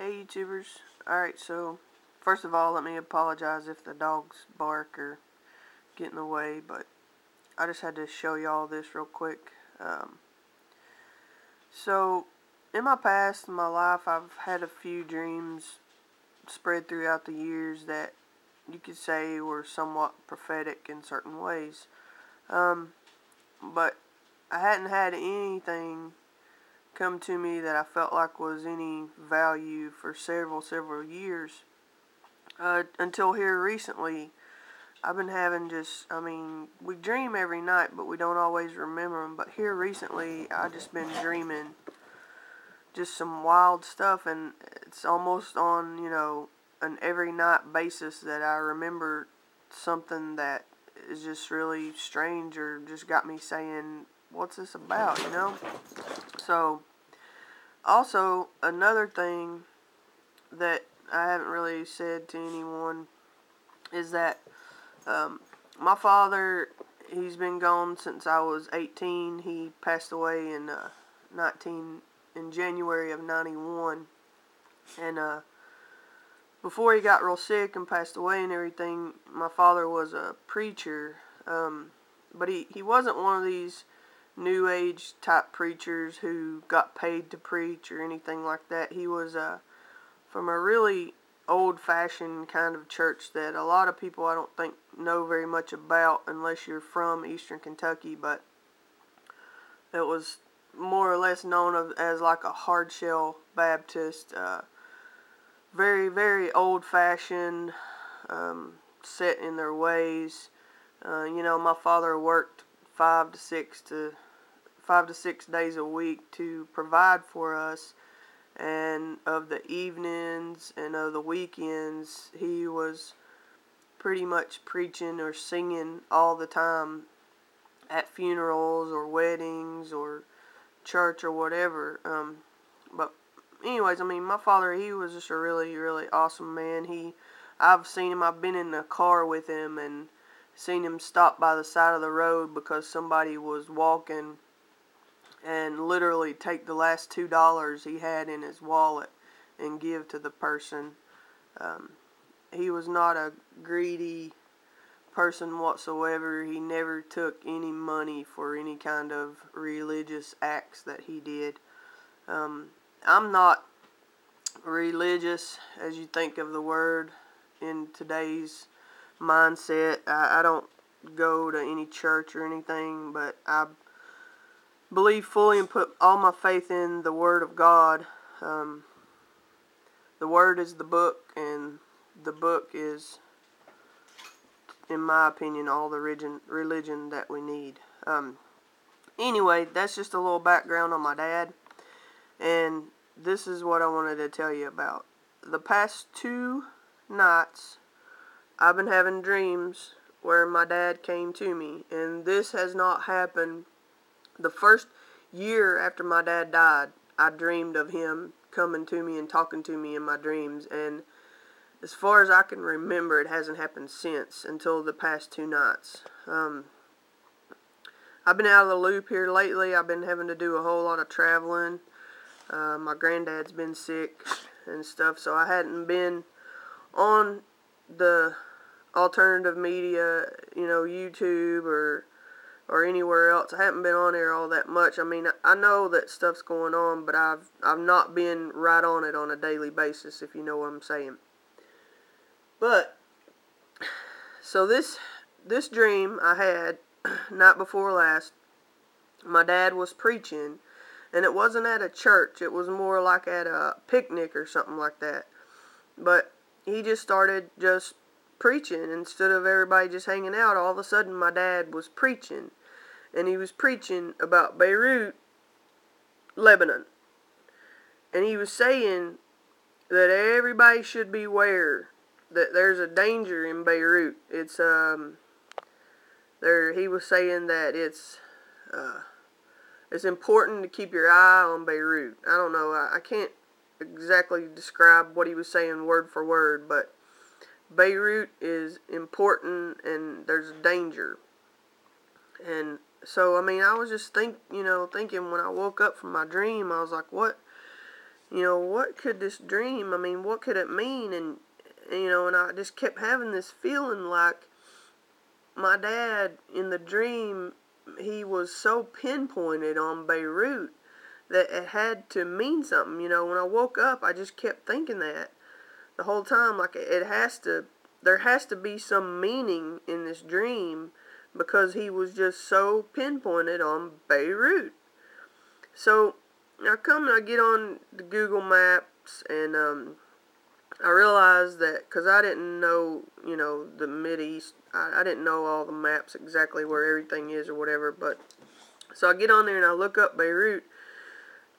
Hey YouTubers. Alright, so first of all, let me apologize if the dogs bark or get in the way, but I just had to show y'all this real quick. So, in my past, in my life, I've had a few dreams spread throughout the years that you could say were somewhat prophetic in certain ways. But I hadn't had anything come to me that I felt like was any value for several years. Until here recently, I've been having we dream every night, but we don't always remember them. But here recently, I just been dreaming just some wild stuff, and it's almost on, an every night basis that I remember something that is just really strange or just got me saying, what's this about? So, also, another thing that I haven't really said to anyone is that my father, he's been gone since I was 18. He passed away in January of 91. And before he got real sick and passed away and everything, my father was a preacher. But he wasn't one of these New Age type preachers who got paid to preach or anything like that. He was from a really old-fashioned kind of church that a lot of people I don't think know very much about unless you're from Eastern Kentucky, but it was more or less known as like a hard-shell Baptist, very, very old-fashioned, set in their ways. My father worked 5 to 6 days a week to provide for us, and of the evenings and of the weekends, he was pretty much preaching or singing all the time at funerals or weddings or church or whatever. But anyways, my father, he was just a really, really awesome man. I've seen him, I've been in the car with him and seen him stop by the side of the road because somebody was walking and literally take the last $2 he had in his wallet and give to the person. He was not a greedy person whatsoever. He never took any money for any kind of religious acts that he did. I'm not religious as you think of the word in today's mindset. I don't go to any church or anything, but I believe fully and put all my faith in the Word of God. The Word is the book, and the book is, in my opinion, all the religion that we need. Anyway, that's just a little background on my dad, and this is what I wanted to tell you about. The past 2 nights, I've been having dreams where my dad came to me, and this has not happened. The first year after my dad died, I dreamed of him coming to me and talking to me in my dreams, and as far as I can remember, it hasn't happened since, until the past 2 nights. I've been out of the loop here lately. I've been having to do a whole lot of traveling. My granddad's been sick and stuff, so I hadn't been on the alternative media, YouTube or anywhere else. I haven't been on there all that much. I know that stuff's going on, but I've not been right on it on a daily basis, if you know what I'm saying. But so this dream I had night before last, my dad was preaching, and it wasn't at a church. It was more like at a picnic or something like that. But he just started just preaching instead of everybody just hanging out. All of a sudden, my dad was preaching. And he was preaching about Beirut, Lebanon. And he was saying that everybody should beware, that there's a danger in Beirut. It's, he was saying that it's important to keep your eye on Beirut. I don't know, I can't exactly describe what he was saying word for word, but Beirut is important and there's danger. And so, I was just thinking when I woke up from my dream, I was like, what what could this dream, I mean, what could it mean? And I just kept having this feeling like my dad in the dream, he was so pinpointed on Beirut that it had to mean something. When I woke up, I just kept thinking that the whole time, like there has to be some meaning in this dream because he was just so pinpointed on Beirut. So I get on the Google Maps and I realized that because I didn't know, the Mideast, I didn't know all the maps exactly where everything is or whatever, but so I get on there and I look up Beirut,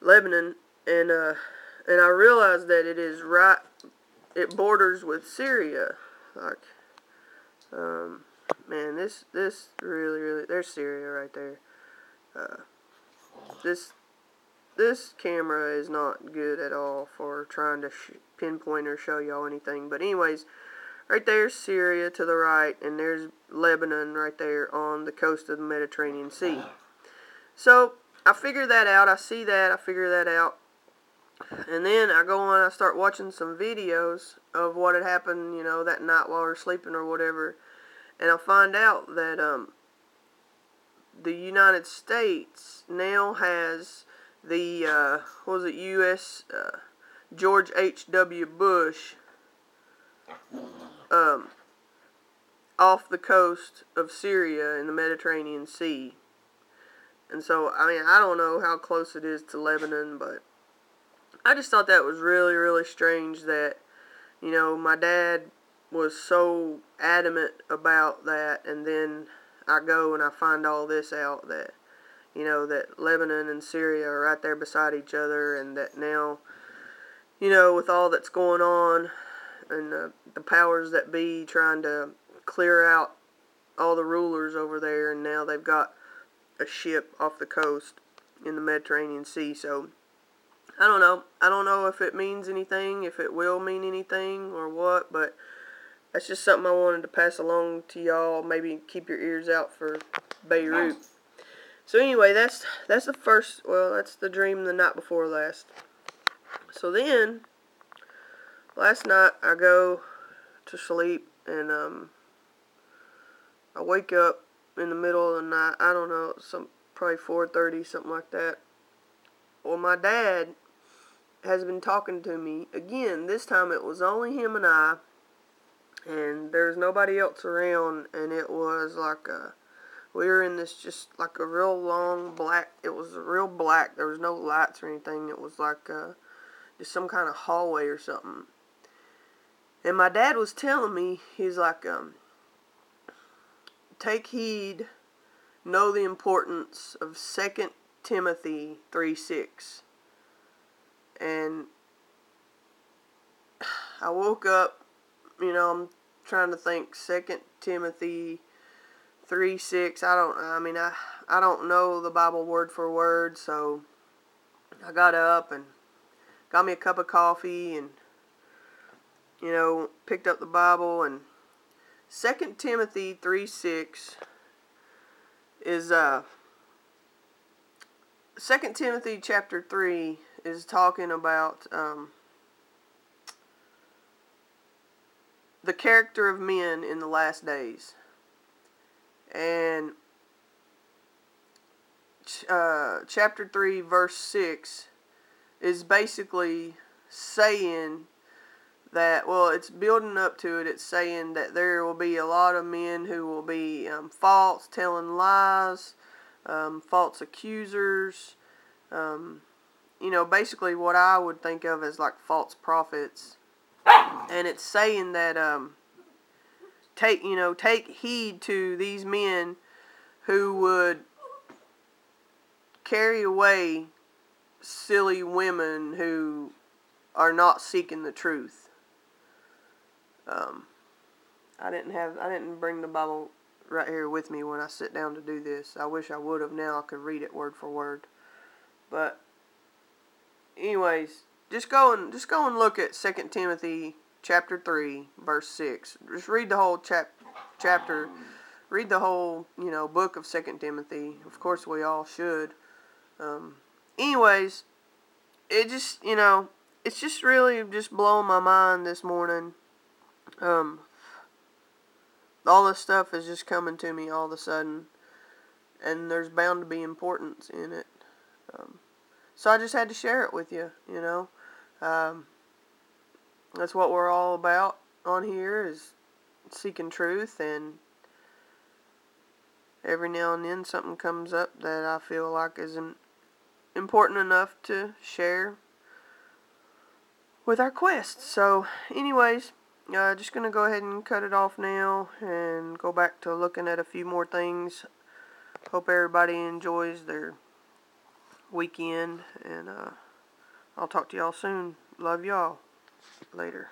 Lebanon, and I realized that it borders with Syria. Like, man, this really, there's Syria right there. This camera is not good at all for trying to pinpoint or show y'all anything. But anyways, right there's Syria to the right, and there's Lebanon right there on the coast of the Mediterranean Sea. So I figure that out. I see that. I figure that out. And then I go on, I start watching some videos of what had happened, that night while we were sleeping or whatever. And I find out that the United States now has the, U.S., George H.W. Bush, off the coast of Syria in the Mediterranean Sea. And so, I mean, I don't know how close it is to Lebanon, but I just thought that was really, really strange that, my dad was so adamant about that, and then I go and I find all this out that, that Lebanon and Syria are right there beside each other, and that now, with all that's going on, and the powers that be trying to clear out all the rulers over there, and now they've got a ship off the coast in the Mediterranean Sea. So I don't know. I don't know if it means anything, if it will mean anything or what, but that's just something I wanted to pass along to y'all. Maybe keep your ears out for Beirut. So anyway, that's the first, that's the dream the night before last. So then, last night I go to sleep and I wake up in the middle of the night. I don't know, probably 4:30, something like that. Well, my dad has been talking to me again. This time it was only him and I, and there's nobody else around, and it was like we were in this just like a real long black, it was real black, there was no lights or anything, it was like just some kind of hallway or something. And my dad was telling me, he's like, take heed, know the importance of 2 Timothy 3:6. And I woke up, I'm trying to think, 2 Timothy 3:6. I don't know the Bible word for word, so I got up and got me a cup of coffee and, picked up the Bible, and 2 Timothy 3:6 is, 2 Timothy chapter 3 is talking about the character of men in the last days. And chapter 3 verse 6 is basically saying that, it's building up to it. It's saying that there will be a lot of men who will be false, telling lies, false accusers, basically what I would think of as like false prophets. And it's saying that take heed to these men who would carry away silly women who are not seeking the truth. I didn't bring the Bible right here with me when I sit down to do this. I wish I would have. Now I could read it word for word. But anyways, just go and look at 2 Timothy chapter 3 verse 6. Just read the whole chapter. Read the whole, book of 2 Timothy. Of course we all should. Anyways, it just, it's just really just blowing my mind this morning. All this stuff is just coming to me all of a sudden, and there's bound to be importance in it. So I just had to share it with you, you know. That's what we're all about on here, is seeking truth, and every now and then something comes up that I feel like isn't important enough to share with our quest. So anyways, just going to go ahead and cut it off now and go back to looking at a few more things. Hope everybody enjoys their weekend, and I'll talk to y'all soon. Love y'all. Later.